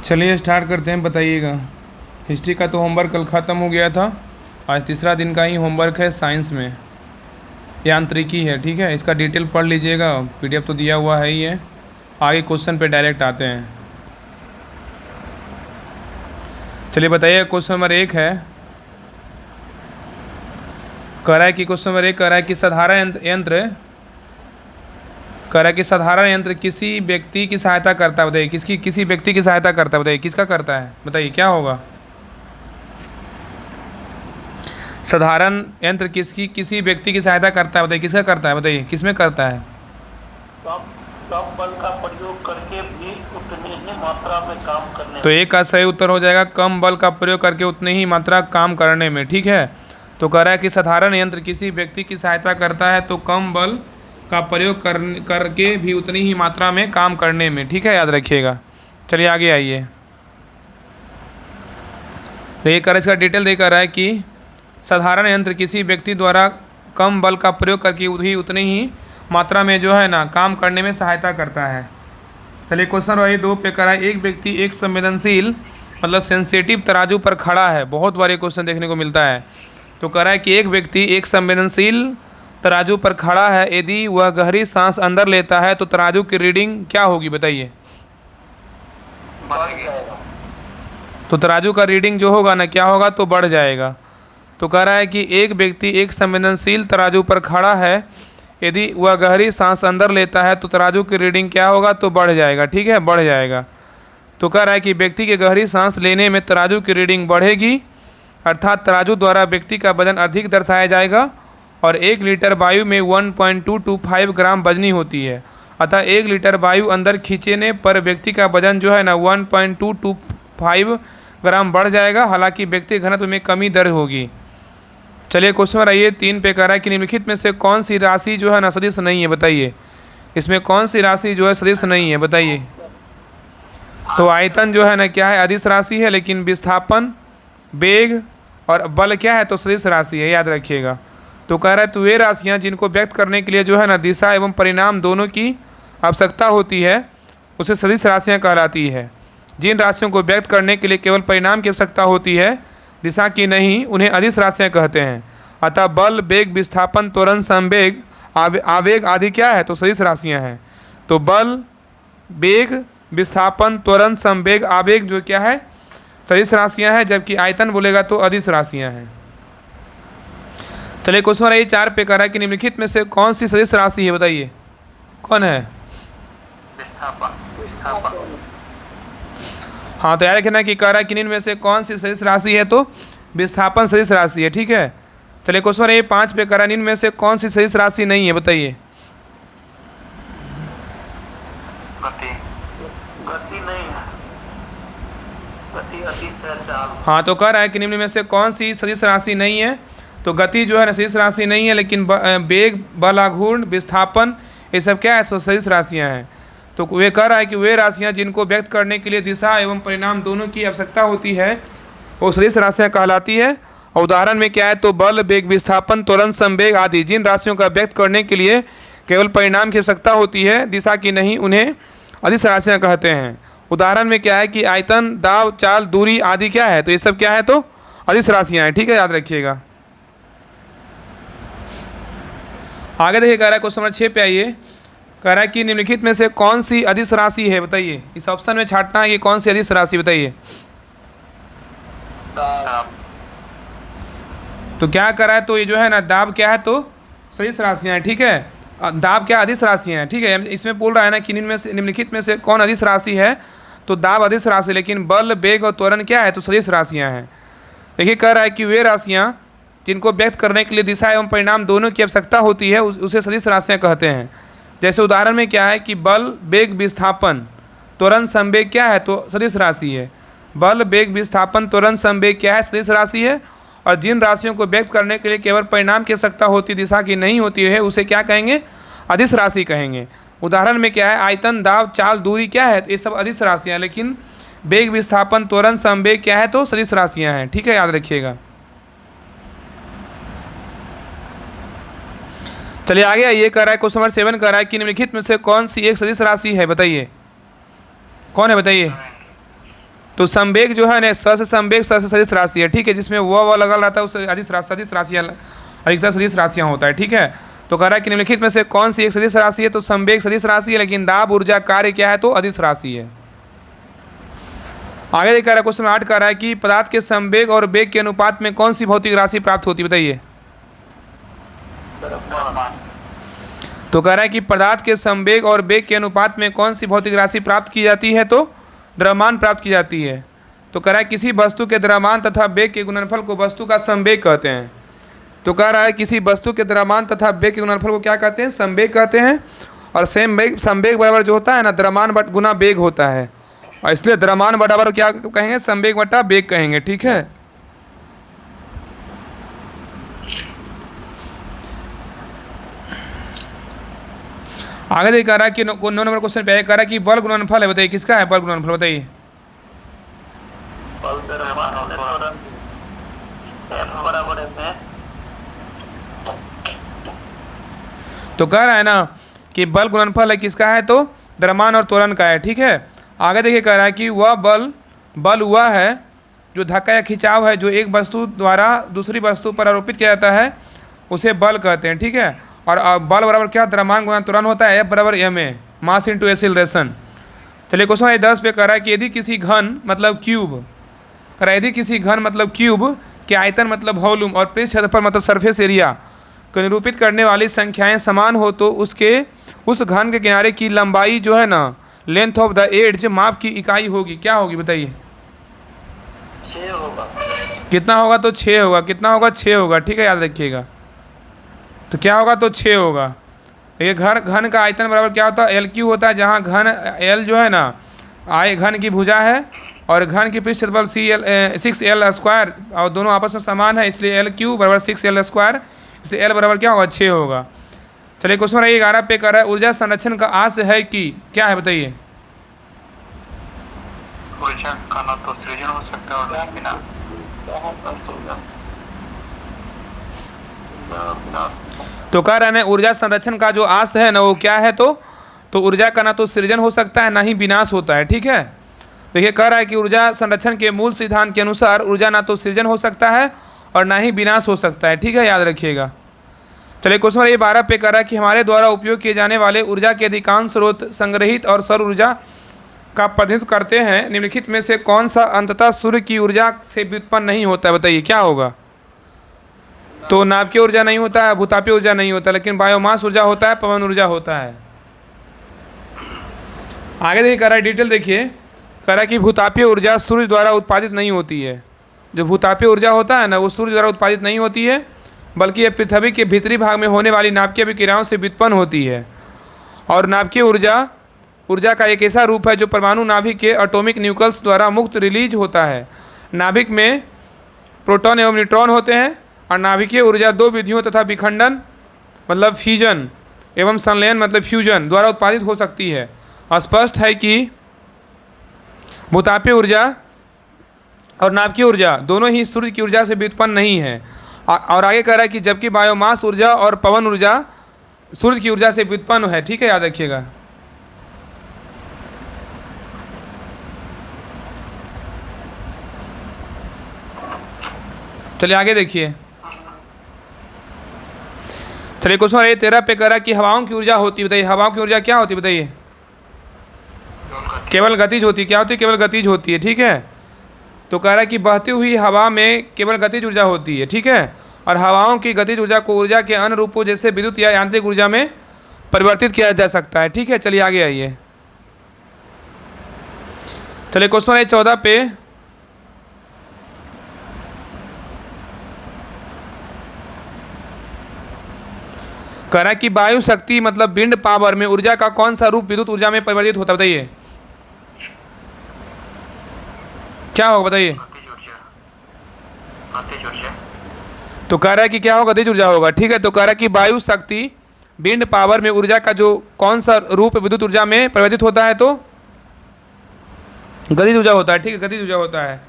चलिए स्टार्ट करते हैं। बताइएगा, हिस्ट्री का तो होमवर्क कल ख़त्म हो गया था। आज तीसरा दिन का ही होमवर्क है। साइंस में यांत्रिकी है, ठीक है। इसका डिटेल पढ़ लीजिएगा, पीडीएफ तो दिया हुआ है ही है। आगे क्वेश्चन पे डायरेक्ट आते हैं। चलिए बताइए, क्वेश्चन नंबर 1 है, कह रहा है कि क्वेश्चन नंबर 1 कह रहा है कि साधारण यंत्र किसी व्यक्ति की सहायता करता है। बताइए किसी व्यक्ति की सहायता करता है। बताइए किसका करता है, बताइए क्या होगा। साधारण यंत्र किसी व्यक्ति की सहायता करता है। बताइए किसका करता है, बताइए किसमें करता है। कम बल का प्रयोग करके भी उतनी ही मात्रा में काम करने तो एक का सही उत्तर हो जाएगा कम बल का प्रयोग करके उतनी ही मात्रा काम करने में, ठीक है। तो कह रहा है कि साधारण यंत्र किसी व्यक्ति की सहायता करता है तो कम बल का प्रयोग करके भी उतनी ही मात्रा में काम करने में, ठीक है, याद रखिएगा। चलिए आगे आइए। देखिए कर इसका डिटेल देकर रहा है कि साधारण यंत्र किसी व्यक्ति द्वारा कम बल का प्रयोग करके उतनी ही मात्रा में जो है ना काम करने में सहायता करता है। चलिए क्वेश्चन वही 2 पे करा है, एक व्यक्ति एक संवेदनशील मतलब सेंसिटिव तराजू पर खड़ा है। बहुत बार ये क्वेश्चन देखने को मिलता है। तो कह रहा है कि एक व्यक्ति एक संवेदनशील तराजू पर खड़ा है, यदि वह गहरी सांस अंदर लेता है तो तराजू की रीडिंग क्या होगी, बताइए। तो तराजू का रीडिंग जो होगा ना क्या होगा, तो बढ़ जाएगा। तो कह रहा है कि एक व्यक्ति एक संवेदनशील तराजू पर खड़ा है, यदि वह गहरी सांस अंदर लेता है तो तराजू की रीडिंग क्या होगा, तो बढ़ जाएगा, ठीक है, बढ़ जाएगा। तो कह रहा है कि व्यक्ति के गहरी सांस लेने में तराजू की रीडिंग बढ़ेगी, अर्थात तराजू द्वारा व्यक्ति का वजन अधिक दर्शाया जाएगा। और 1 लीटर वायु में 1.225 ग्राम वजनी होती है, अतः 1 लीटर वायु अंदर खींचने पर व्यक्ति का वजन जो है ना 1.225 ग्राम बढ़ जाएगा, हालांकि व्यक्ति घनत्व में कमी दर्ज होगी। चलिए क्वेश्चन नंबर आइए 3 पे कह रहा है कि निम्नलिखित में से कौन सी राशि जो है ना सदिश नहीं है, बताइए। इसमें कौन सी राशि जो है सदिश नहीं है, बताइए। तो आयतन जो है ना क्या है, अदिश राशि है, लेकिन विस्थापन, वेग और बल क्या है, तो सदिश राशि है, याद रखिएगा। तो कह रहा है तो वे राशियाँ जिनको व्यक्त करने के लिए जो है ना दिशा एवं परिणाम दोनों की आवश्यकता होती है उसे सदिश राशियाँ कहलाती है। जिन राशियों को व्यक्त करने के लिए केवल परिणाम की आवश्यकता होती है, दिशा की नहीं, उन्हें अदिश राशियाँ कहते हैं। अतः बल, वेग, विस्थापन, त्वरण, संवेग, आवेग आदि क्या है, तो सदिश राशियाँ हैं। तो बल, वेग, विस्थापन, त्वरण, संवेग, आवेग जो क्या है, सदिश राशियाँ हैं, जबकि आयतन बोलेगा तो अदिश राशियाँ हैं। चलिए क्वेश्चन नंबर 4 पे कह रहा है कि निम्नलिखित में से कौन सी सदिश राशि है, बताइए कौन है। हाँ तो याद रखना कि कह रहा है कि इनमें से कौन सी सदिश राशि है, तो विस्थापन सदिश राशि है, ठीक है। चलिए क्वेश्चन नंबर 5 पे कह रहा है इनमें से कौन सी सदिश राशि नहीं है, बताइए। गति नहीं है, गति अदिश है, चाल। हाँ तो कह रहा है कि निम्न में से कौन सी सदिश राशि नहीं है, तो गति जो है ना सदिश राशि नहीं है, लेकिन वेग, बल, आघूर्ण, विस्थापन ये सब क्या है, तो सदिश राशियाँ हैं। तो वे कह रहा है कि वे राशियाँ जिनको व्यक्त करने के लिए दिशा एवं परिणाम दोनों की आवश्यकता होती है वो सदिश राशियाँ कहलाती है। और उदाहरण में क्या है, तो बल, वेग, विस्थापन, त्वरण, संवेग आदि जिन राशियों का व्यक्त करने के लिए केवल परिणाम की आवश्यकता होती है, दिशा की नहीं, उन्हें अदिश राशियाँ कहते हैं। उदाहरण में क्या है कि आयतन, दाब, चाल, दूरी आदि क्या है, तो ये सब क्या है, तो अदिश राशियाँ हैं, ठीक है, याद रखिएगा। आगे देखिए कह रहा है क्वेश्चन नंबर 6 पे आइए। कह रहा है कि निम्नलिखित में से कौन सी अदिश राशि है, बताइए। इस ऑप्शन में छांटना है कि कौन सी अदिश राशि, बताइए। तो क्या कर रहा है, तो ये जो है ना दाब क्या है, तो सदिश राशियाँ हैं, ठीक है। दाब क्या अदिश राशियाँ हैं, ठीक है। इसमें बोल रहा है ना कि निम्नलिखित में से कौन अदिश राशि है, तो दाब अदिश राशि, लेकिन बल, वेग और त्वरण क्या है, तो सदिश राशियाँ हैं। देखिए कह रहा है कि वे राशियाँ जिनको व्यक्त करने के लिए दिशा एवं परिणाम दोनों की आवश्यकता होती है उसे सदिश राशियाँ कहते हैं। जैसे उदाहरण में क्या है कि बल, वेग, विस्थापन, त्वरण, संवेग क्या है, तो सदिश राशि है। बल, वेग, विस्थापन, त्वरण, संवेग क्या है, सदिश राशि है। और जिन राशियों को व्यक्त करने के लिए केवल परिणाम की आवश्यकता होती, दिशा की नहीं होती है, उसे क्या कहेंगे, अदिश राशि कहेंगे। उदाहरण में क्या है, आयतन, दाब, चाल, दूरी क्या है, ये सब अदिश राशियाँ, लेकिन वेग, विस्थापन, त्वरण, संवेग क्या है, तो सदिश राशियाँ हैं, ठीक है, याद रखिएगा। चलिए आगे ये कह रहा है क्वेश्चन नंबर 7 कह रहा है कि निम्नलिखित में से कौन सी एक सदिश राशि है, बताइए कौन है, बताइए। तो संवेग जो है ना स से संवेग स से सदिश राशि है, ठीक है, जिसमें वह लगा रहता है उससे सदिश राशियाँ अधिकतर सदिश राशियाँ होता है, ठीक है। तो कह रहा है कि निम्नलिखित में से कौन सी एक सदिश राशि है, तो संवेग सदिश राशि है, लेकिन दाब ऊर्जा कार्य क्या है, तो अदिश राशि है। आगे कह रहा है क्वेश्चन 8 कह रहा है कि पदार्थ के संवेग और वेग के अनुपात में कौन सी भौतिक राशि प्राप्त होती है, बताइए। तो कह रहा है कि पदार्थ के संवेग और वेग के अनुपात में कौन सी भौतिक राशि प्राप्त की जाती है, तो द्रव्यमान प्राप्त की जाती है। तो कह रहा है किसी वस्तु के द्रव्यमान तथा वेग के गुणनफल को वस्तु का संवेग कहते हैं। तो कह रहा है किसी वस्तु के द्रव्यमान तथा वेग के गुणनफल को क्या कहते हैं, संवेग कहते हैं। और संवेग बराबर जो होता है ना द्रव्यमान गुना वेग होता है, और इसलिए द्रव्यमान बराबर क्या कहेंगे, संवेग बटा वेग कहेंगे, ठीक है। आगे देखिए कह रहा है कि 9 नंबर क्वेश्चन पे कह रहा है कि बल गुणनफल है, बताइए किसका है बल गुणनफल, बताइए। बल द्रव्यमान और त्वरण F बराबर है। तो कह रहा है ना कि बल गुणनफल है किसका है, तो द्रव्यमान और त्वरण का है, ठीक है। आगे देखिए कह रहा है कि वह बल हुआ है जो धक्का या खिंचाव है जो एक वस्तु द्वारा दूसरी वस्तु पर आरोपित किया जाता है, उसे बल कहते हैं, ठीक है। और बल बराबर क्या, द्रव्यमान गुणा त्वरण होता है, F बराबर ma, मास इंटू एक्सीलरेशन। चलिए क्वेश्चन 10 पे कह रहा है कि यदि किसी घन मतलब क्यूब, कह रहा है यदि किसी घन मतलब क्यूब के आयतन मतलब वॉल्यूम और पृष्ठ क्षेत्रफल मतलब सरफेस एरिया को निरूपित करने वाली संख्याएं समान हो तो उस घन के किनारे की लंबाई जो है ना, लेंथ ऑफ द एड्ज माप की इकाई होगी, क्या होगी, बताइए। 6 होगा। कितना होगा, तो 6 होगा। कितना होगा, 6 होगा, ठीक है, याद रखिएगा। तो क्या होगा, तो 6 होगा। ये घन का आयतन बराबर क्या होता है, LQ होता है, जहाँ घन L जो है ना घन की भुजा है और घन की पृष्ठ क्षेत्रफल 6L स्क्वायर, और दोनों आपस में समान है, इसलिए LQ बराबर 6L स्क्वायर, इसलिए L बराबर क्या होगा, 6 होगा। चलिए क्वेश्चन 11 पे कर रहा है ऊर्जा संरक्षण का आस है कि क्या है, बताइए। ऊर्जा का ना तो सृजन हो सकता है और ना विनाश। तो कह रहे हैं ऊर्जा संरक्षण का जो आस है ना वो क्या है, तो ऊर्जा का ना तो सृजन हो सकता है ना ही विनाश होता है, ठीक है। देखिए कह रहा है कि ऊर्जा संरक्षण के मूल सिद्धांत के अनुसार ऊर्जा ना तो सृजन हो सकता है और ना ही विनाश हो सकता है, ठीक है, याद रखिएगा। चलिए क्वेश्चन 12 पे कह रहा है कि हमारे द्वारा उपयोग किए जाने वाले ऊर्जा के अधिकांश स्रोत संग्रहित और सौर ऊर्जा का प्रतिनिधित्व करते हैं, निम्नलिखित में से कौन सा अंततः सूर्य की ऊर्जा से व्युत्पन्न नहीं होता है, बताइए क्या होगा। तो नाभिकीय ऊर्जा नहीं होता है, भूतापीय ऊर्जा नहीं होता, लेकिन बायोमास ऊर्जा होता है, पवन ऊर्जा होता है। आगे देखिए कह रहा है डिटेल देखिए, कह रहा है कि भूतापीय ऊर्जा सूर्य द्वारा उत्पादित नहीं होती है। जो भूतापीय ऊर्जा होता है ना वो सूर्य द्वारा उत्पादित नहीं होती है, बल्कि यह पृथ्वी के भीतरी भाग में होने वाली नाभिकीय विक्रियाओं से व्युत्पन्न होती है। और नाभिकीय ऊर्जा का एक ऐसा रूप है जो परमाणु नाभिक के एटॉमिक न्यूक्लियस द्वारा मुक्त रिलीज होता है। नाभिक में प्रोटॉन एवं न्यूट्रॉन होते हैं, और नाभिकीय ऊर्जा 2 विधियों तथा विखंडन मतलब फ्यूजन एवं संलयन मतलब फ्यूजन द्वारा उत्पादित हो सकती है। स्पष्ट है कि भूतापीय ऊर्जा और नाभिकीय ऊर्जा दोनों ही सूर्य की ऊर्जा से व्युत्पन्न नहीं है। और आगे कह रहा है कि जबकि बायोमास ऊर्जा और पवन ऊर्जा सूर्य की ऊर्जा से व्युत्पन्न है, ठीक है, याद रखिएगा। चलिए आगे देखिए। चलिए क्वेश्चन 13 पे कह रहा है कि हवाओं की ऊर्जा होती है, बताइए हवाओं की ऊर्जा क्या होती है, बताइए। केवल गतिज होती है, क्या होती है, केवल गतिज होती है, ठीक है। तो कह रहा है कि बहती हुई हवा में केवल गतिज ऊर्जा होती है, ठीक है। और हवाओं की गतिज ऊर्जा को ऊर्जा के अन्य रूपों जैसे विद्युत या यांत्रिक ऊर्जा में परिवर्तित किया जा सकता है, ठीक है। चलिए आगे आइए। चलिए क्वेश्चन 14 पे कह रहा है कि वायु शक्ति मतलब विंड पावर में ऊर्जा का कौन सा रूप विद्युत ऊर्जा में परिवर्तित होता है, बताइए क्या होगा, बताइए। तो कह रहा है कि क्या होगा, गतिज ऊर्जा होगा, ठीक है। तो कह रहा है कि वायु शक्ति विंड पावर में ऊर्जा का जो कौन सा रूप विद्युत ऊर्जा में परिवर्तित होता है, तो गतिज ऊर्जा होता है, ठीक है, गतिज ऊर्जा होता है।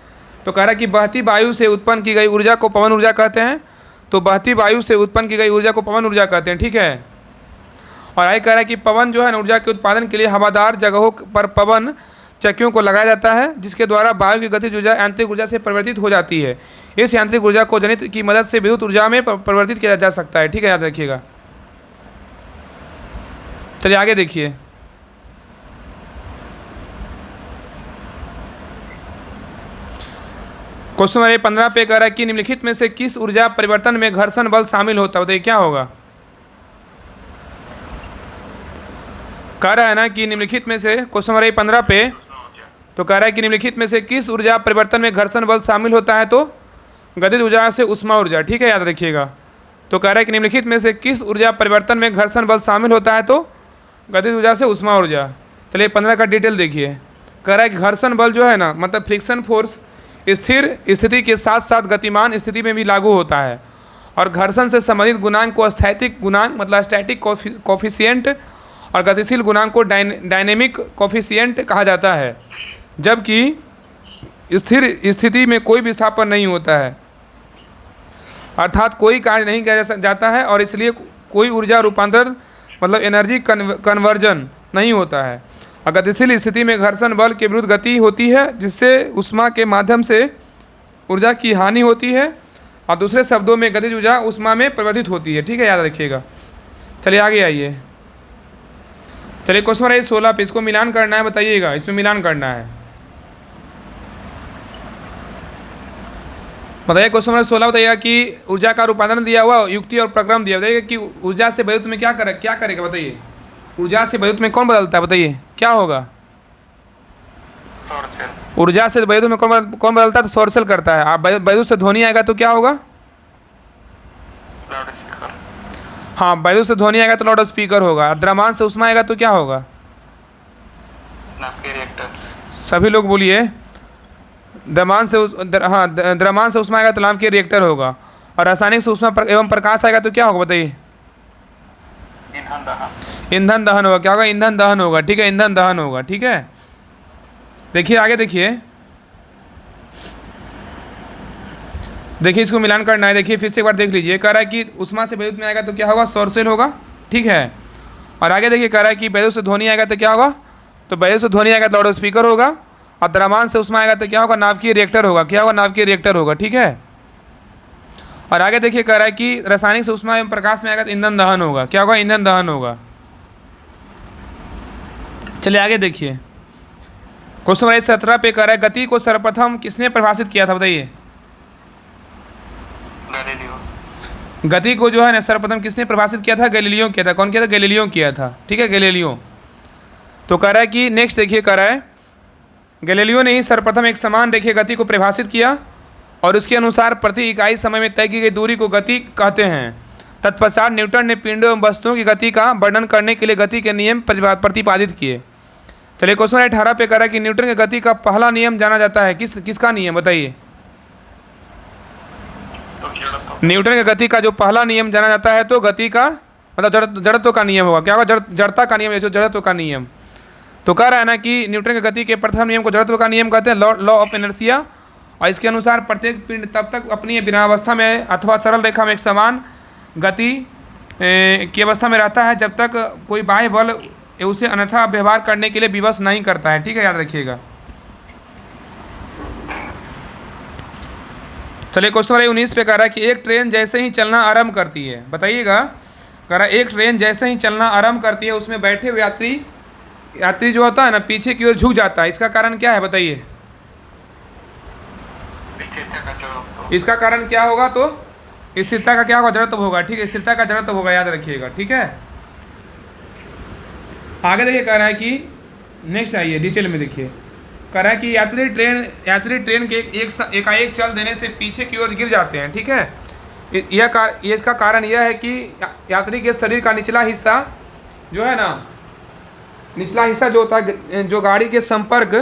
तो कह रहा है कि बहती वायु से उत्पन्न की गई ऊर्जा को पवन ऊर्जा कहते हैं, तो बहती वायु से उत्पन्न की गई ऊर्जा को पवन ऊर्जा कहते हैं, ठीक है। और आगे कह रहा है कि पवन जो है ना ऊर्जा के उत्पादन के लिए हवादार जगहों पर पवन चक्कियों को लगाया जाता है, जिसके द्वारा वायु की गतिज ऊर्जा यांत्रिक ऊर्जा से परिवर्तित हो जाती है। इस यांत्रिक ऊर्जा को जनित्र की मदद से विद्युत ऊर्जा में परिवर्तित किया जा सकता है। ठीक है, याद रखिएगा। चलिए आगे देखिए। क्वेश्चन नंबर 15 पे कह रहा है कि निम्नलिखित में से किस ऊर्जा परिवर्तन में घर्षण बल शामिल होता है? बताइए क्या होगा। कह रहा है ना कि निम्नलिखित में से, क्वेश्चन नंबर 15 पे तो कह रहा है कि निम्नलिखित में से किस ऊर्जा परिवर्तन में घर्षण बल शामिल होता है? तो गतिज ऊर्जा से उष्मा ऊर्जा। ठीक है, याद रखिएगा। तो कह रहा है कि निम्नलिखित में से किस ऊर्जा परिवर्तन में घर्षण बल शामिल होता है? तो गतिज ऊर्जा से उष्मा ऊर्जा। चलिए 15 का डिटेल देखिए। कह रहा है कि घर्षण बल जो है ना, मतलब फ्रिक्शन फोर्स स्थिर स्थिति के साथ साथ गतिमान स्थिति में भी लागू होता है, और घर्षण से संबंधित गुणांक को स्थैतिक गुणांक मतलब स्टैटिक कोफिशिएंट और गतिशील गुणांक को डायनेमिक कोफिशिएंट कहा जाता है, जबकि स्थिर स्थिति में कोई विस्थापन नहीं होता है, अर्थात कोई कार्य नहीं किया जाता है, और इसलिए कोई ऊर्जा रूपांतरण मतलब एनर्जी कन्वर्जन नहीं होता है। और गतिशील स्थिति में घर्षण बल के विरुद्ध गति होती है, जिससे ऊष्मा के माध्यम से ऊर्जा की हानि होती है, और दूसरे शब्दों में गतिज ऊर्जा ऊष्मा में परिवर्तित होती है। ठीक है, याद रखिएगा। चलिए आगे आइए। चलिए क्वेश्चन नंबर 16 पे इसको मिलान करना है, बताइएगा। इसमें मिलान करना है, बताइए। क्वेश्चन नंबर 16 बताइएगा कि ऊर्जा का रूपांतरण दिया हुआ, युक्ति और प्रक्रम दिया। बताइए कि ऊर्जा से विद्युत में क्या करेगा, बताइए। ऊर्जा से विद्युत में कौन बदलता है? बताइए क्या होगा। ऊर्जा से विद्युत में कौन बदलता है? तो सौर सेल करता है। आप विद्युत से ध्वनि आएगा तो क्या होगा? हाँ, विद्युत से ध्वनि आएगा तो लाउड स्पीकर होगा। द्रव्यमान से उष्मा आएगा तो क्या होगा? सभी लोग बोलिए। द्रव्यमान से उष्मा आएगा तो नाम के रिएक्टर होगा, और रासायनिक से उष्मा एवं प्रकाश आएगा तो क्या होगा? बताइए। ईंधन दहन होगा। क्या होगा? ईंधन दहन होगा। ठीक है, ईंधन दहन होगा। ठीक है, देखिए आगे देखिए। देखिए इसको मिलान करना है। देखिए फिर से एक बार देख लीजिए। कह रहा है कि उष्मा से विद्युत में आएगा तो क्या होगा? सौर सेल होगा। ठीक है, और आगे देखिए कह रहा है कि विद्युत से ध्वनि आएगा तो क्या होगा? तो विद्युत से ध्वनि आएगा तो लाउड स्पीकर होगा, और द्रव्यमान से उष्मा आएगा तो क्या होगा? नाभिकीय रिएक्टर होगा। क्या होगा? नाभिकीय रिएक्टर होगा। ठीक है, और आगे देखिए कह रहा है कि रासायनिक से उष्मा एवं प्रकाश में आएगा तो ईंधन दहन होगा। क्या होगा? ईंधन दहन होगा। चलिए आगे देखिए। क्वेश्चन नंबर 17 पे कह रहा है गति को सर्वप्रथम किसने परिभाषित किया था? बताइए। गति को जो है ना सर्वप्रथम किसने परिभाषित किया था? गैलीलियो किया था। कौन किया था? गैलीलियो किया था। ठीक है, गैलीलियो। तो कह रहा है कि नेक्स्ट देखिए, कह रहा है गैलीलियो ने ही सर्वप्रथम एक समान रेखीय गति को परिभाषित किया, और उसके अनुसार प्रति इकाई समय में तय की गई दूरी को गति कहते हैं। तत्पश्चात न्यूटन ने पिंडों एवं वस्तुओं की गति का वर्णन करने के लिए गति के नियम प्रतिपादित किए। चलिए क्वेश्चन 18 पे कह रहा है कि न्यूटन की गति का पहला नियम जाना जाता है किसका नियम? बताइए। न्यूटन की गति का जो पहला नियम जाना जाता है तो गति का मतलब जड़त्व का नियम होगा। क्या होगा? जड़ता का नियम, जड़त्व का नियम। तो कह रहा है ना कि न्यूटन की गति के प्रथम नियम को जड़त्व का नियम कहते हैं, लॉ ऑफ इनर्शिया, और इसके अनुसार प्रत्येक पिंड तब तक अपनी विरामावस्था में अथवा सरल रेखा में एक समान गति की अवस्था में रहता है, जब तक कोई बाह्य बल उसे अन्यथा व्यवहार करने के लिए विवश नहीं करता है। ठीक है, याद रखिएगा। चलिए क्वेश्चन नंबर 19 पे कह रहा है कि एक ट्रेन जैसे ही चलना आरंभ करती है। बताइएगा। कह रहा है एक ट्रेन जैसे ही चलना आरंभ करती है, उसमें बैठे हुए यात्री जो होता है ना पीछे की ओर झुक जाता है। इसका कारण क्या है? बताइए। इसका कारण क्या होगा? तो स्थिरता का क्या होगा? जड़त्व होगा। ठीक है, स्थिरता का जड़त्व होगा, याद रखिएगा। ठीक है, आगे देखिए कह रहा है कि नेक्स्ट आइए डिटेल में देखिए। कह रहा है कि यात्री ट्रेन के एकाएक चल देने से पीछे की ओर गिर जाते हैं। ठीक है, इसका कारण यह है कि यात्री के शरीर का निचला हिस्सा जो है ना, निचला हिस्सा जो होता है जो गाड़ी के संपर्क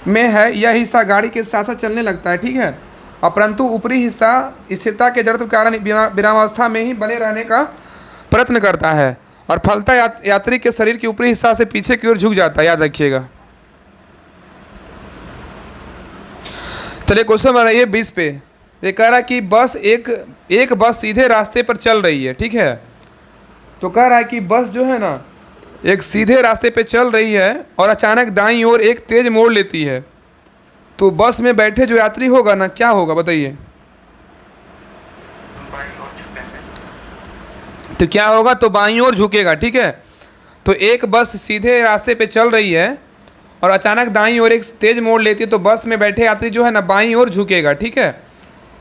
में है, यह हिस्सा गाड़ी के साथ साथ चलने लगता है। ठीक है, और परंतु ऊपरी हिस्सा स्थिरता के जड़त्व के कारण विरामावस्था में ही बने रहने का प्रयत्न करता है, और फलतः यात्री के शरीर के ऊपरी हिस्सा से पीछे की ओर झुक जाता है। याद रखिएगा। चलिए क्वेश्चन बनाइए 20 पे। ये कह रहा है कि एक बस सीधे रास्ते पर चल रही है। ठीक है, तो कह रहा है कि बस जो है ना एक सीधे रास्ते पे चल रही है और अचानक दाईं ओर एक तेज मोड़ लेती है, तो बस में बैठे जो यात्री होगा ना, क्या होगा बताइए? बाईं ओर झुकेंगे। तो क्या होगा? तो बाईं ओर झुकेगा। ठीक है, तो एक बस सीधे रास्ते पे चल रही है और अचानक दाईं ओर एक तेज मोड़ लेती है, तो बस में बैठे यात्री जो है ना बाईं ओर झुकेगा। ठीक है,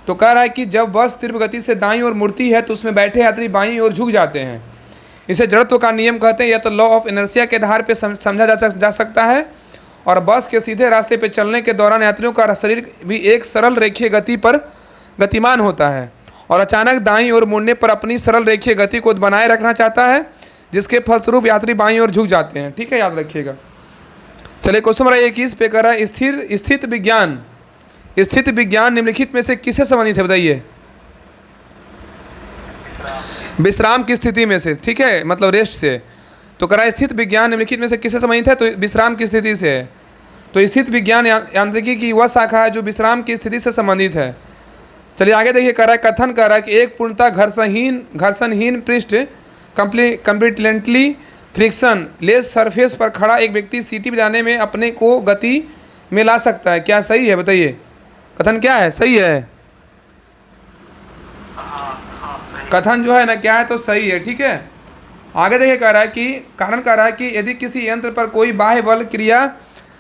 तो कह रहा है कि जब बस तीव्र गति से दाईं ओर मुड़ती है तो उसमें बैठे यात्री बाईं ओर झुक जाते हैं। इसे जड़त्व का नियम कहते हैं, या तो लॉ ऑफ इनर्शिया के आधार पर समझा जा सकता है, और बस के सीधे रास्ते पर चलने के दौरान यात्रियों का शरीर भी एक सरल रेखीय गति पर गतिमान होता है और अचानक दाईं ओर मुड़ने पर अपनी सरल रेखीय गति को बनाए रखना चाहता है, जिसके फलस्वरूप यात्री बाईं ओर झुक जाते हैं। ठीक है, याद रखिएगा। चलिए क्वेश्चन नंबर 21 पे कर रहा है, स्थित विज्ञान निम्नलिखित में से किससे संबंधित है बताइए? विश्राम की स्थिति में से। ठीक है, मतलब रेस्ट से। तो कह रहा है स्थित विज्ञान निम्नलिखित में से किससे संबंधित है? तो विश्राम की स्थिति से है। तो स्थित विज्ञान यांत्रिकी की वह शाखा है जो विश्राम की स्थिति से संबंधित है। चलिए आगे देखिए, कह रहा है कथन कर रहा है कि एक पूर्णतः घर्षणहीन पृष्ठ कंप्लीटली फ्रिक्शन लेस सरफेस पर खड़ा एक व्यक्ति सीटी बजाने में अपने को गति में ला सकता है। क्या सही है बताइए? कथन क्या है? सही है। सही। कथन जो है ना क्या है? तो सही है। ठीक है, आगे देखिए, कह रहा है कि कारण कह रहा है कि यदि किसी यंत्र पर कोई बाह्य बल क्रिया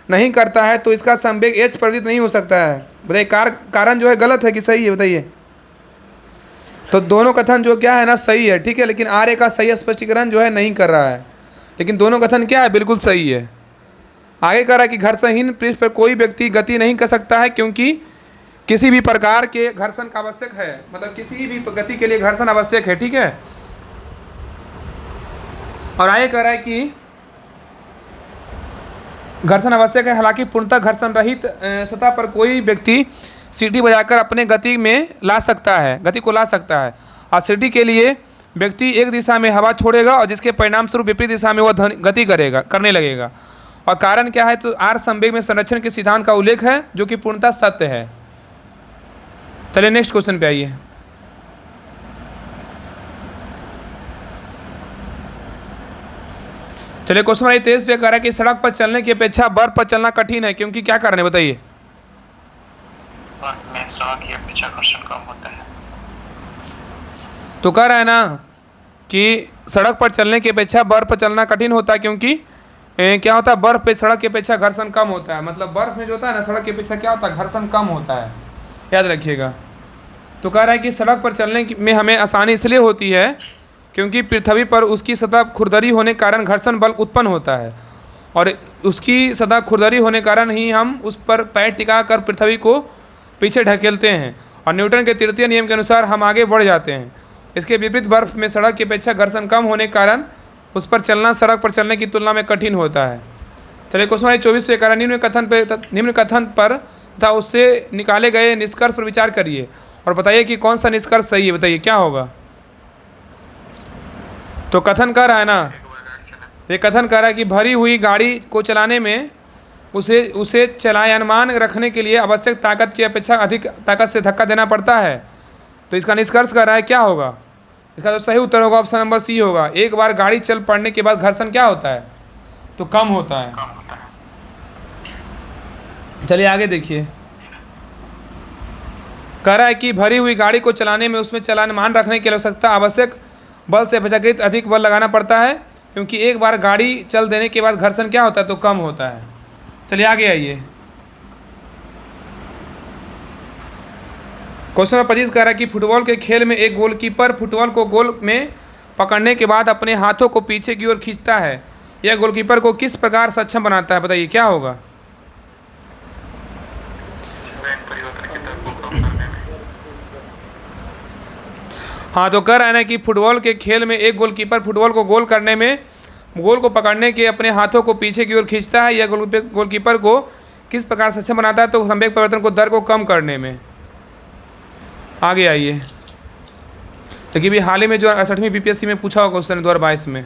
नहीं करता है तो इसका संवेग एच प्रवृत्त नहीं हो सकता है। बताइए कारण जो है गलत है कि सही है बताइए? तो दोनों कथन जो क्या है ना सही है। ठीक है, लेकिन आर्य का सही स्पष्टीकरण जो है नहीं कर रहा है, लेकिन दोनों कथन क्या है? बिल्कुल सही है। आगे कह रहा है कि घर्षणहीन पृष्ठ पर कोई व्यक्ति गति नहीं कर सकता है क्योंकि किसी भी प्रकार के घर्षण का आवश्यक है, मतलब किसी भी गति के लिए घर्षण आवश्यक है। ठीक है, और आगे कह रहा है कि घर्षण आवश्यक है, हालांकि पूर्णतः घर्षण रहित सतह पर कोई व्यक्ति सीटी बजाकर अपने गति में ला सकता है, गति को ला सकता है। और सीटी के लिए व्यक्ति एक दिशा में हवा छोड़ेगा और जिसके परिणाम स्वरूप विपरीत दिशा में वह गति करने लगेगा। और कारण क्या है? तो आर संवेग में संरक्षण के सिद्धांत का उल्लेख है जो कि पूर्णतः सत्य है। चलिए नेक्स्ट क्वेश्चन पे आइए। चलिए क्वेश्चन नंबर 23 पे कह रहा है कि सड़क पर चलने की अपेक्षा बर्फ पर चलना कठिन है, क्योंकि क्या कारण है बताइए? बर्फ में सड़क की अपेक्षा घर्षण कम होता है। तो कह रहा है ना कि सड़क पर चलने की अपेक्षा बर्फ पर चलना कठिन होता है, क्योंकि क्या होता है? बर्फ पे सड़क की अपेक्षा घर्षण कम होता है। मतलब बर्फ में जो होता है ना सड़क की अपेक्षा क्या होता है? घर्षण कम होता है, याद रखिएगा। तो कह रहा है कि सड़क पर चलने में हमें आसानी इसलिए होती है क्योंकि पृथ्वी पर उसकी सतह खुरदरी होने के कारण घर्षण बल उत्पन्न होता है, और उसकी सतह खुरदरी होने के कारण ही हम उस पर पैर टिका कर पृथ्वी को पीछे ढकेलते हैं और न्यूटन के तृतीय नियम के अनुसार हम आगे बढ़ जाते हैं। इसके विपरीत बर्फ में सड़क की अपेक्षा घर्षण कम होने के कारण उस पर चलना सड़क पर चलने की तुलना में कठिन होता है। चलिए क्वेश्चन नंबर 24 पे कारण निम्न कथन पर तथा उससे निकाले गए निष्कर्ष पर विचार करिए और बताइए कि कौन सा निष्कर्ष सही है। बताइए क्या होगा? तो कथन कर रहा है ना, ये कथन कर रहा है कि भरी हुई गाड़ी को चलाने में उसे चलायमान रखने के लिए आवश्यक ताकत की अपेक्षा अधिक ताकत से धक्का देना पड़ता है। तो इसका निष्कर्ष कर रहा है क्या होगा? इसका जो सही उत्तर होगा ऑप्शन नंबर सी होगा। एक बार गाड़ी चल पड़ने के बाद घर्षण क्या होता है? तो कम होता है। चलिए आगे देखिए, कह रहा है कि भरी हुई गाड़ी को चलाने में उसमें चलायमान रखने की आवश्यकता आवश्यक बल से अपेक्षाकृत अधिक बल लगाना पड़ता है, क्योंकि एक बार गाड़ी चल देने के बाद घर्षण क्या होता है? तो कम होता है। चलिए आगे आइए, क्वेश्चन नंबर 25 कह रहा है कि फुटबॉल के खेल में एक गोलकीपर फुटबॉल को गोल में पकड़ने के बाद अपने हाथों को पीछे की ओर खींचता है। यह गोलकीपर को किस प्रकार सक्षम बनाता है? बताइए क्या होगा? हाँ, तो कह रहा है ना कि फुटबॉल के खेल में एक गोलकीपर फुटबॉल को गोल को पकड़ने के अपने हाथों को पीछे की ओर खींचता है। यह गोलकीपर को किस प्रकार सक्षम बनाता है? तो संवेग परिवर्तन को दर को कम करने में। आगे आइए, देखिए भी हाल ही में जो 68वीं बीपीएससी में पूछा हुआ क्वेश्चन 2022 में,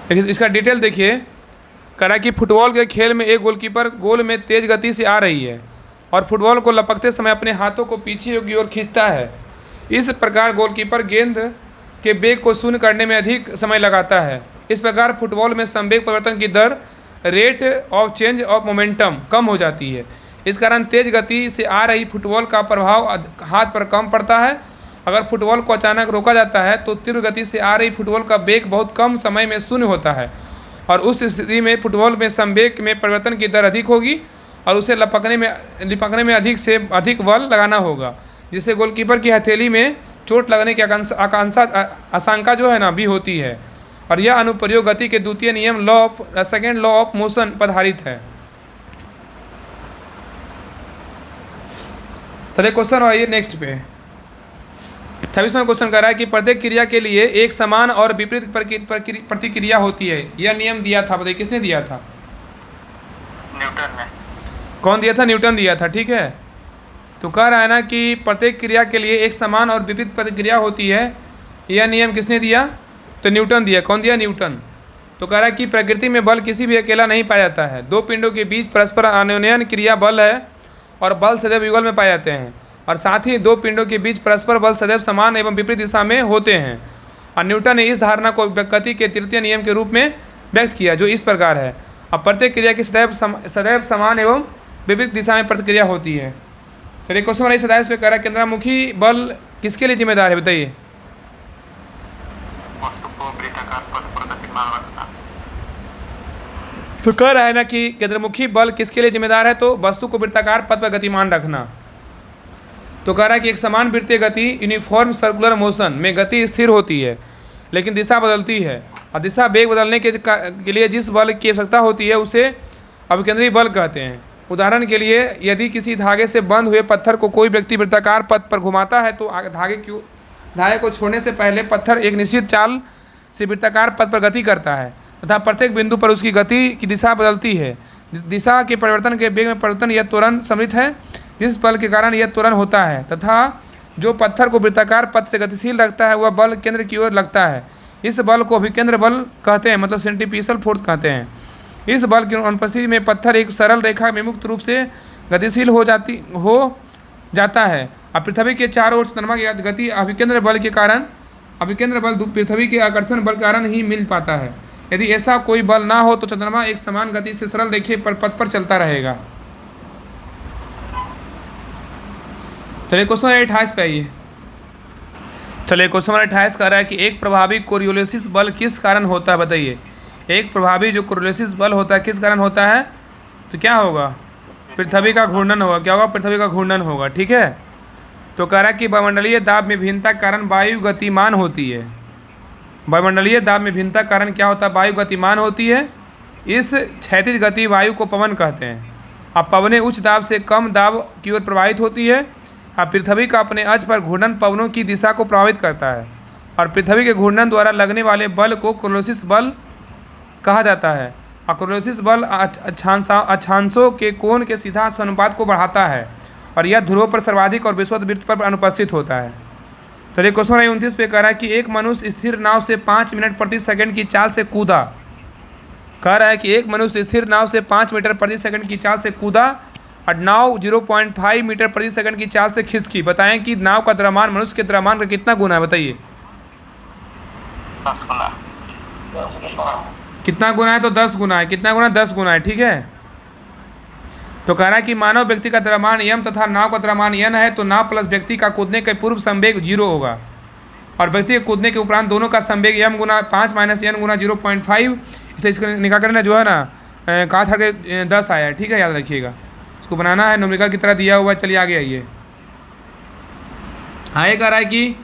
देखिए इसका डिटेल देखिए। कह रहा है कि फुटबॉल के खेल में एक गोलकीपर गोल में तेज गति से आ रही है और फुटबॉल को लपकते समय अपने हाथों को पीछे की ओर खींचता है। इस प्रकार गोलकीपर गेंद के वेग को शून्य करने में अधिक समय लगाता है। इस प्रकार फुटबॉल में संवेग परिवर्तन की दर rate of change of momentum कम हो जाती है। इस कारण तेज गति से आ रही फुटबॉल का प्रभाव हाथ पर कम पड़ता है। अगर फुटबॉल को अचानक रोका जाता है तो तीव्र गति से आ रही फुटबॉल का वेग बहुत कम समय में शून्य होता है और उस स्थिति में फुटबॉल में संवेग में परिवर्तन की दर अधिक होगी और उसे लिपकने में अधिक से अधिक बल लगाना होगा, जिससे गोलकीपर की हथेली में चोट लगने की आशंका जो है ना भी होती है। और यह अनुप्रयोग गति के द्वितीय नियम सेकेंड लॉ ऑफ मोशन पर आधारित है। चलिए क्वेश्चन आइए नेक्स्ट पे। 26वां क्वेश्चन कह रहा है कि प्रत्येक क्रिया के लिए एक समान और विपरीत प्रतिक्रिया होती है। यह नियम दिया था, बताइए किसने दिया था? न्यूटन ने। कौन दिया था? न्यूटन दिया था। ठीक है, तो कह रहा है ना कि प्रत्येक क्रिया के लिए एक समान और विपरीत प्रतिक्रिया होती है। यह नियम किसने दिया? तो न्यूटन दिया। कौन दिया? न्यूटन। तो कह रहा है कि प्रकृति में बल किसी भी अकेला नहीं पाया जाता है। दो पिंडों के बीच परस्पर आनयन क्रिया बल है और बल सदैव युगल में पाए जाते हैं, और साथ ही दो पिंडों के बीच परस्पर बल सदैव समान एवं विपरीत दिशा में होते हैं। और न्यूटन ने इस धारणा को गति के तृतीय नियम के रूप में व्यक्त किया, जो इस प्रकार है। अब प्रत्येक क्रिया की सदैव समान एवं विपरीत दिशा में प्रतिक्रिया होती है। चलिए क्वेश्चन नंबर 27 पे कह रहा है केंद्रमुखी बल किसके लिए जिम्मेदार है? बताइए। वस्तु को वृत्ताकार पथ पर गतिमान रखना। तो कह रहा है ना कि केंद्रमुखी बल किसके लिए जिम्मेदार है? तो वस्तु को वृत्ताकार पथ पर गतिमान रखना। तो कह रहा है कि एक समान वृत्तीय गति यूनिफॉर्म सर्कुलर मोशन में गति स्थिर होती है लेकिन दिशा बदलती है, और दिशा वेग बदलने के लिए जिस बल की आवश्यकता होती है उसे अभिकेंद्री बल कहते हैं। उदाहरण के लिए यदि किसी धागे से बंध हुए पत्थर को कोई व्यक्ति वृत्ताकार पथ पर घुमाता है तो धागे को छोड़ने से पहले पत्थर एक निश्चित चाल से वृत्ताकार पथ पर गति करता है तथा प्रत्येक बिंदु पर उसकी गति की दिशा बदलती है। दिशा के परिवर्तन के वेग में परिवर्तन यह त्वरण सम्मिलित है जिस बल के कारण यह त्वरण होता है, तथा जो पत्थर को वृत्ताकार पथ से गतिशील रखता है वह बल केंद्र की ओर लगता है। इस बल को अभिकेंद्र बल कहते हैं, मतलब सेंट्रीफ्यूगल फोर्स कहते हैं। इस बल की अनुपस्थिति में पत्थर एक सरल रेखा में मुक्त रूप से गतिशील हो जाता है। अब पृथ्वी के चारों ओर चंद्रमा की गति अभिकेंद्र बल के कारण पृथ्वी के आकर्षण बल के कारण ही मिल पाता है। यदि ऐसा कोई बल ना हो तो चंद्रमा एक समान गति से सरल रेखे पर पथ पर चलता रहेगा। चलिए क्वेश्चन नंबर 28 पे आइए। चलिए क्वेश्चन नंबर 28 कह रहा है कि एक प्रभावी कोरियोलिसिस बल किस कारण होता है? बताइए। एक प्रभावी जो कोरियोलिसिस बल होता है किस कारण होता है? तो क्या होगा? पृथ्वी का घूर्णन होगा। क्या होगा? पृथ्वी का घूर्णन होगा। ठीक है, तो कह रहा है कि वायुमंडलीय दाब में भिन्नता के कारण वायु गतिमान होती है। वायुमंडलीय दाब में भिन्नता कारण क्या होता है? वायु गतिमान होती है। इस क्षैतिज गति वायु को पवन कहते हैं। अब पवनें उच्च दाब से कम दाब की ओर प्रवाहित होती है। अब पृथ्वी का अपने अक्ष पर घूर्णन पवनों की दिशा को प्रभावित करता है और पृथ्वी के घूर्णन द्वारा लगने वाले बल को कोरियोलिसिस बल कहा जाता है। और कोरियोलिसिस बल अक्षांशों के कोण के सीधा अनुपात को बढ़ाता है और यह ध्रुवों पर सर्वाधिक और विषुववृत्त पर अनुपस्थित होता है। चलिए क्वेश्चन नंबर 29 पे कह रहा है कि एक मनुष्य स्थिर नाव से 5 मिनट प्रति सेकंड की चाल से कूदा। कह रहा है कि एक मनुष्य स्थिर नाव से 5 मीटर प्रति सेकंड की चाल से कूदा और नाव 0.5 मीटर प्रति सेकंड की चाल से खिसकी। बताएं कि नाव का द्रव्यमान मनुष्य के द्रव्यमान का कितना गुना है? बताइए। 10 गुना। कितना गुना है? तो 10 गुना है। कितना गुना? 10 गुना है। ठीक है, तो कह रहा है कि मानव व्यक्ति का द्रव्यमान यम तथा नाव का द्रव्यमान यन है, तो नाव प्लस व्यक्ति का कूदने के पूर्व संवेग 0 होगा और व्यक्ति के कूदने के उपरांत दोनों का संवेग यम गुना 5 माइनस यन गुना 0.5, इसलिए इसको निकाल कर ना जो है ना कहा था कि 10 आया है। ठीक है, याद रखिएगा, इसको बनाना है न्यूमेरिकल की तरह दिया हुआ है। चलिए आगे आइए। आगे कह रहा है कि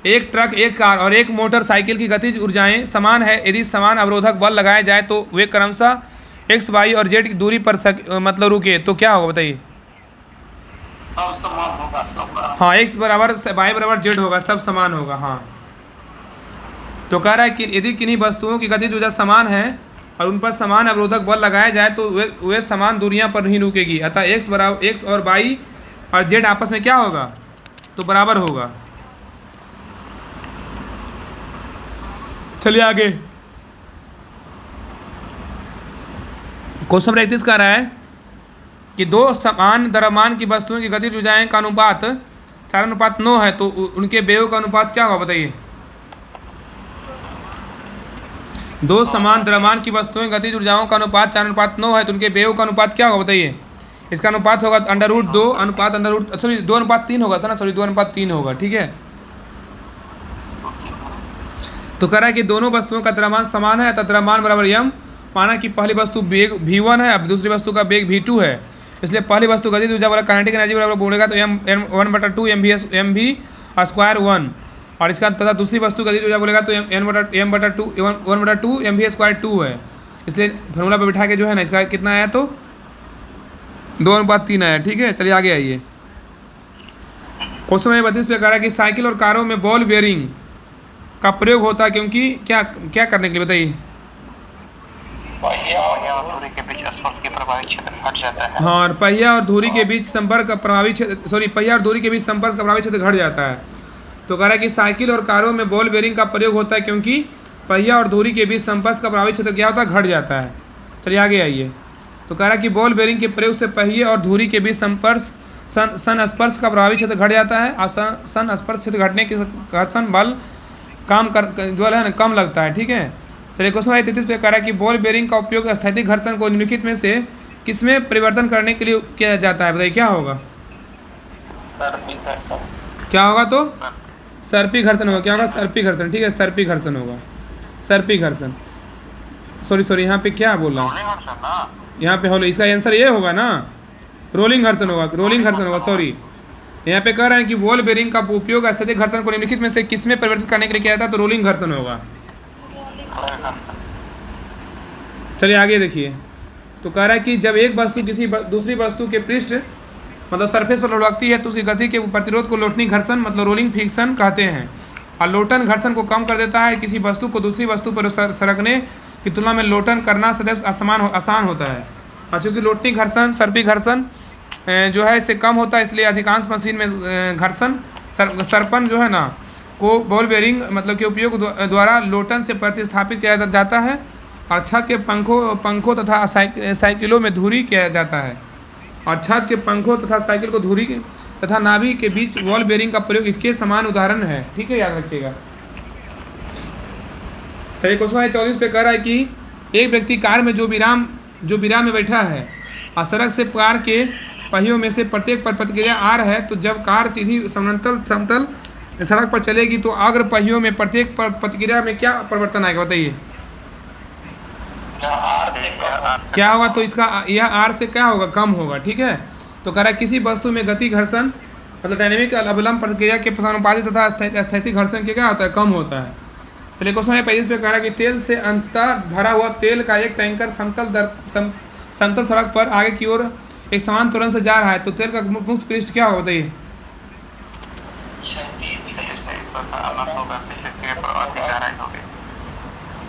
एक ट्रक, एक कार और एक मोटरसाइकिल की गतिज ऊर्जाएं समान है। यदि समान अवरोधक बल लगाए जाए तो वे क्रमशः x, y और z की दूरी पर मतलब रुके तो क्या होगा? बताइए। सब समान होगा, सब। हाँ, x बराबर y बराबर z होगा, सब समान होगा। हाँ, तो कह रहा है कि यदि किन्हीं वस्तुओं की गतिज ऊर्जा समान है और उन पर समान अवरोधक बल लगाया जाए तो वे समान दूरियां पर नहीं रुकेगी। अतः x और y और z आपस में क्या होगा? तो बराबर होगा। चलिए आगे। क्वेश्चन नंबर 31 कह रहा है कि दो समान द्रव्यमान की वस्तुओं की गतिज ऊर्जाएं का अनुपात 4:9 है, तो उनके वेगों का अनुपात क्या होगा? बताइए। दो समान द्रव्यमान की वस्तुएं गतिज ऊर्जाओं का अनुपात 4:9 है, तो उनके वेगों का अनुपात क्या होगा बताइए। इसका अनुपात होगा √2 अनुपात सॉरी 2:3 होगा ना, सॉरी 2:3 होगा, ठीक है। तो कह रहा है कि दोनों वस्तुओं का द्रव्यमान समान है, अतः द्रव्यमान बराबर यम। माना कि पहली वस्तु वेग v1 है, अब दूसरी वस्तु का वेग v2 है, इसलिए पहली वस्तु गतिज ऊर्जा वाला काइनेटिक एनर्जी बराबर बोलेगा तो m1/2 mv²1, और इसका तथा दूसरी वस्तु गतिज ऊर्जा बोलेगा तो m/2 mv²2 है। इसलिए फार्मूला पे बिठा के जो है ना इसका कितना आया तो 2:3 आया, ठीक है। चलिए आगे आइए। क्वेश्चन नंबर 32 पे कह रहा है कि साइकिल और कारों में बॉल बेयरिंग का प्रयोग होता है क्योंकि क्या क्या करने के लिए बताइए। पहिया और धुरी के बीच स्पर्श के प्रभावी क्षेत्र हट जाता है। हाँ, और पहिया और धुरी के बीच संपर्क का प्रभावी क्षेत्र पहिया और धुरी के बीच संपर्क का प्रभावी क्षेत्र घट जाता है। तो कह रहा है कि साइकिल और कारों में बॉल बेयरिंग का प्रयोग होता है क्योंकि पहिया और धुरी के बीच संपर्क का प्रभावी क्षेत्र क्या होता है, घट जाता है। चलिए आगे आइए। तो कह रहा है कि बॉल बेयरिंग के प्रयोग से पहिए और धुरी के बीच संस्पर्श का प्रभावी क्षेत्र घट जाता है, और संस्पर्श क्षेत्र घटने के घर्षण बल जो है ना कम लगता है, ठीक है। चलिए क्वेश्चन नंबर 33 पे कह रहा है कि बॉल बेयरिंग का उपयोग स्थैतिक घर्षण को निम्नलिखित में से किसमें परिवर्तन करने के लिए किया जाता है, बताइए क्या होगा। क्या होगा तो सर्पी घर्षण होगा। क्या होगा, सर्पी घर्षण, ठीक है, सर्पी घर्षण होगा, सर्पी घर्षण। सॉरी यहाँ पे क्या बोल रहा हूँ, यहाँ पे होलो, इसका आंसर ये होगा ना, रोलिंग घर्षण होगा, रोलिंग घर्षण होगा, सॉरी। यहाँ पे कह रहे हैं कि बॉल बेयरिंग का उपयोग स्थैतिक घर्षण को निम्नलिखित में से किसमें परिवर्तित करने के लिए किया जाता है, तो रोलिंग घर्षण होगा। चलिए आगे देखिए। तो कह रहा है कि जब एक वस्तु किसी दूसरी वस्तु के पृष्ठ मतलब सरफेस पर लुढ़कती है तो उसकी गति के प्रतिरोध को लोटनी घर्षण मतलब रोलिंग फ्रिक्शन कहते हैं, और लोटन घर्षण को कम कर देता है। किसी वस्तु को दूसरी वस्तु पर सरकने की तुलना में लोटन करना सदैव आसान होता है, और चूँकि लोटनी घर्षण सर्पी घर्षण जो है इससे कम होता है, इसलिए अधिकांश मशीन में घर्षण सरपन जो है ना को बॉल बेयरिंग मतलब के उपयोग द्वारा लोटन से प्रतिस्थापित किया जाता है, और छत के पंखों तथा साइकिलों में धुरी किया जाता है, और छत के पंखों तथा साइकिल को धुरी तथा नाभि के बीच बॉल बेयरिंग का प्रयोग इसके समान उदाहरण है, ठीक है, याद रखिएगा। चलिए क्वेश्चन 34 पे कह रहा है कि एक व्यक्ति कार में जो विराम में बैठा है और सड़क से कार के पहियों में से प्रत्येक पर प्रतिक्रिया आ रहा है, तो जब कार सीधी समतल सड़क पर चलेगी तो अग्र पहियों में प्रत्येक पर प्रतिक्रिया में क्या परिवर्तन आएगा, बताइए क्या होगा। तो इसका यह आर से क्या होगा, कम होगा, ठीक है। तो कह रहा है किसी वस्तु में गति घर्षण मतलब डायनेमिक अवलंब प्रतिक्रिया के समानुपाती तथा स्थैतिक घर्षण के क्या होता है, कम होता है। चलिए क्वेश्चन नंबर 25 पे कह रहा है कि तेल से अंशतः भरा हुआ तेल का एक टैंकर समतल सड़क पर आगे की ओर एक समान त्वरण से जा रहा है, तो तेल का मुक्त पृष्ठ क्या होगा, बताइए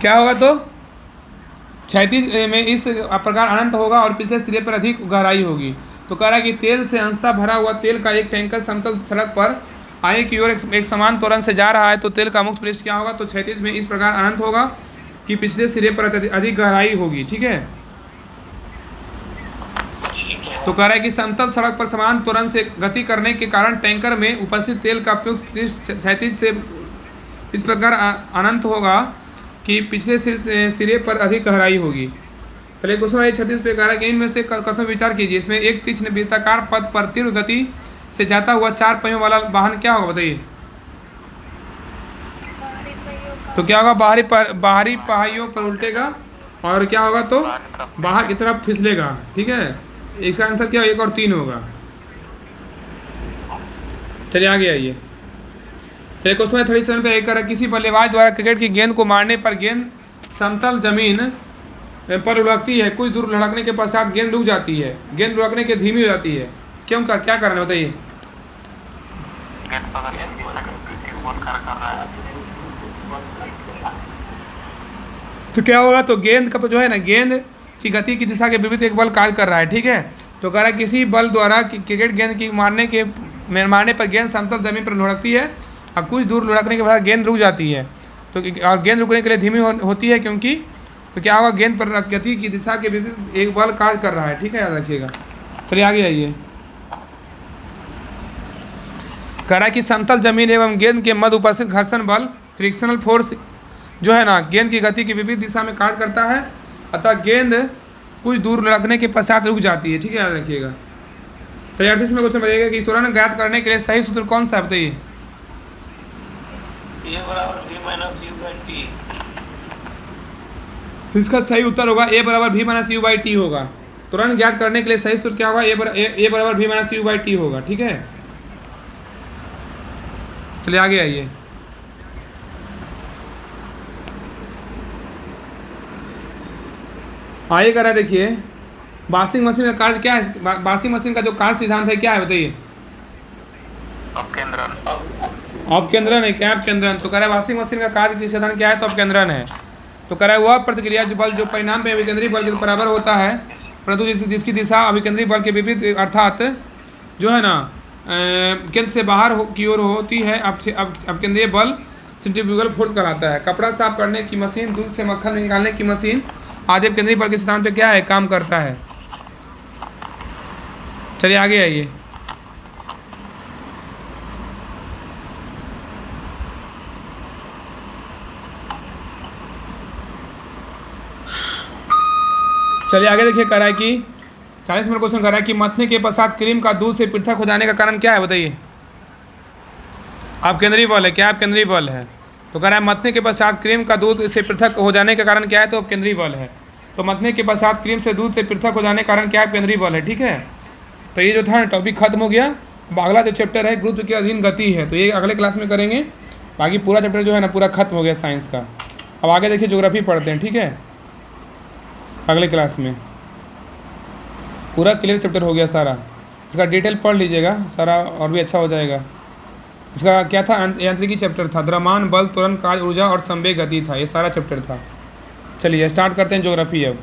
क्या होगा। तो क्षैतिज में इस प्रकार अनंत होगा और पिछले सिरे पर अधिक गहराई होगी। तो कह रहा है कि तेल से अंशतः भरा हुआ तेल का एक टैंकर समतल सड़क पर आगे की ओर एक समान त्वरण से जा रहा है, तो तेल का मुक्त पृष्ठ क्या होगा, तो क्षैतिज में इस प्रकार अनंत होगा कि पिछले सिरे पर अधिक गहराई होगी, ठीक है। तो कह रहा है कि समतल सड़क पर समान त्वरण से गति करने के कारण टैंकर में उपस्थित तेल का मुक्त पृष्ठ क्षैतिज से इस प्रकार अनंत होगा कि पिछले सिरे पर अधिक गहराई होगी। चलिए क्वेश्चन 36 पे कह रहा है कि इनमें से कथन विचार कीजिए। इसमें एक तीक्ष्ण वृत्ताकार पथ पर तीव्र गति से जाता हुआ 4 पहियों वाला वाहन क्या होगा, बताइए तो क्या होगा, बाहरी पहियों पर उल्टेगा और क्या होगा, तो बाहर की तरफ फिसलेगा, ठीक है। इसका आंसर क्या 1 और 3 होगा। चलिए आगे आइए। चलिए क्वेश्चन 37 पे एक कर किसी बल्लेबाज द्वारा क्रिकेट की गेंद को मारने पर गेंद समतल जमीन पर लुढ़कती है, कुछ दूर लुढ़कने के पश्चात गेंद रुक जाती है, गेंद लुढ़कने के धीमी हो जाती है, क्यों का क्या कारण है, बताइए तो क्या होगा। तो गेंद का जो है ना गेंद की गति की दिशा के विपरीत एक बल कार्य कर रहा है, ठीक है। तो कह रहा है किसी बल द्वारा क्रिकेट गेंद की मारने पर गेंद समतल जमीन पर लुढ़कती है और कुछ दूर लुढ़कने के बाद गेंद रुक जाती है, तो और गेंद रुकने के लिए धीमी होती है क्योंकि तो क्या होगा, गेंद पर गति की दिशा के विपरीत एक बल कार्य कर रहा है, ठीक है, याद रखिएगा। चलिए आगे आइए। कह रहा है कि समतल जमीन एवं गेंद के मध्य उपस्थित घर्षण बल फ्रिक्शनल फोर्स जो है ना गेंद की गति की विपरीत दिशा में कार्य करता है, अतः गेंद कुछ दूर लगने के पश्चात रुक जाती है। ठीक है, याद रखिएगा। तो यार इसमें क्वेश्चन बताइएगा कि त्वरण ज्ञात करने के लिए सही सूत्र कौन सा है, बताइए। A बराबर V minus U by T. तो इसका सही उत्तर होगा ए बराबर भी माइनस यू बाई टी होगा। त्वरण ज्ञात करने के लिए सही सूत्र क्या होगा, ए बराबर भी माइनस यू बाई टी होगा। ठीक है, चलिए आगे आइए। आइए करा देखिए, वॉशिंग मशीन का कार्य क्या है, वॉशिंग मशीन का जो कार्य सिद्धांत है क्या है, बताइए। अपकेंद्रन है क्या, अपकेंद्रन। तो कह रहा है वॉशिंग मशीन का कार्य सिद्धांत क्या है, तो अपकेंद्रन है। तो कह रहा है वह प्रतिक्रिया जो बल जो परिणाम पे अभिकेंद्री बल के बराबर होता है, परंतु जिसकी दिशा अभिकेंद्री बल के विपरीत अर्थात जो है ना केंद्र से बाहर की ओर होती है, अपकेंद्रीय बल सेंट्रीफ्यूगल फोर्स कहलाता है। कपड़ा साफ करने की मशीन, दूध से मक्खन निकालने की मशीन आदि अपकेंद्री बल के सिद्धांत पे क्या है, काम करता है। चलिए आगे आइए। चलिए आगे देखिए, कह रहा है कि 40 नंबर क्वेश्चन कर रहा है कि मथने के पश्चात क्रीम का दूध से पृथक हो जाने का कारण क्या है, बताइए। अपकेंद्री बल है क्या, अपकेंद्री बल है। तो कह रहा है मथने के पश्चात क्रीम का दूध से पृथक हो जाने का कारण क्या है, तो अपकेंद्री बल है। तो मथने के पश्चात क्रीम से दूध से पृथक हो जाने के कारण क्या है, अपकेंद्री बल है। ठीक है, तो ये जो था टॉपिक खत्म हो गया। अब अगला जो चैप्टर है गुरुत्व के अधीन गति है, तो ये अगले क्लास में करेंगे। बाकी पूरा चैप्टर जो है ना पूरा खत्म हो गया साइंस का। अब आगे देखिए ज्योग्राफी पढ़ते हैं। ठीक है, अगले क्लास में पूरा क्लियर चैप्टर हो गया सारा, इसका डिटेल पढ़ लीजिएगा सारा और भी अच्छा हो जाएगा। इसका क्या था, यांत्रिकी चैप्टर था, द्रव्यमान बल त्वरण कार्य ऊर्जा और संवेग गति था, ये सारा चैप्टर था। चलिए स्टार्ट करते हैं ज्योग्राफी अब।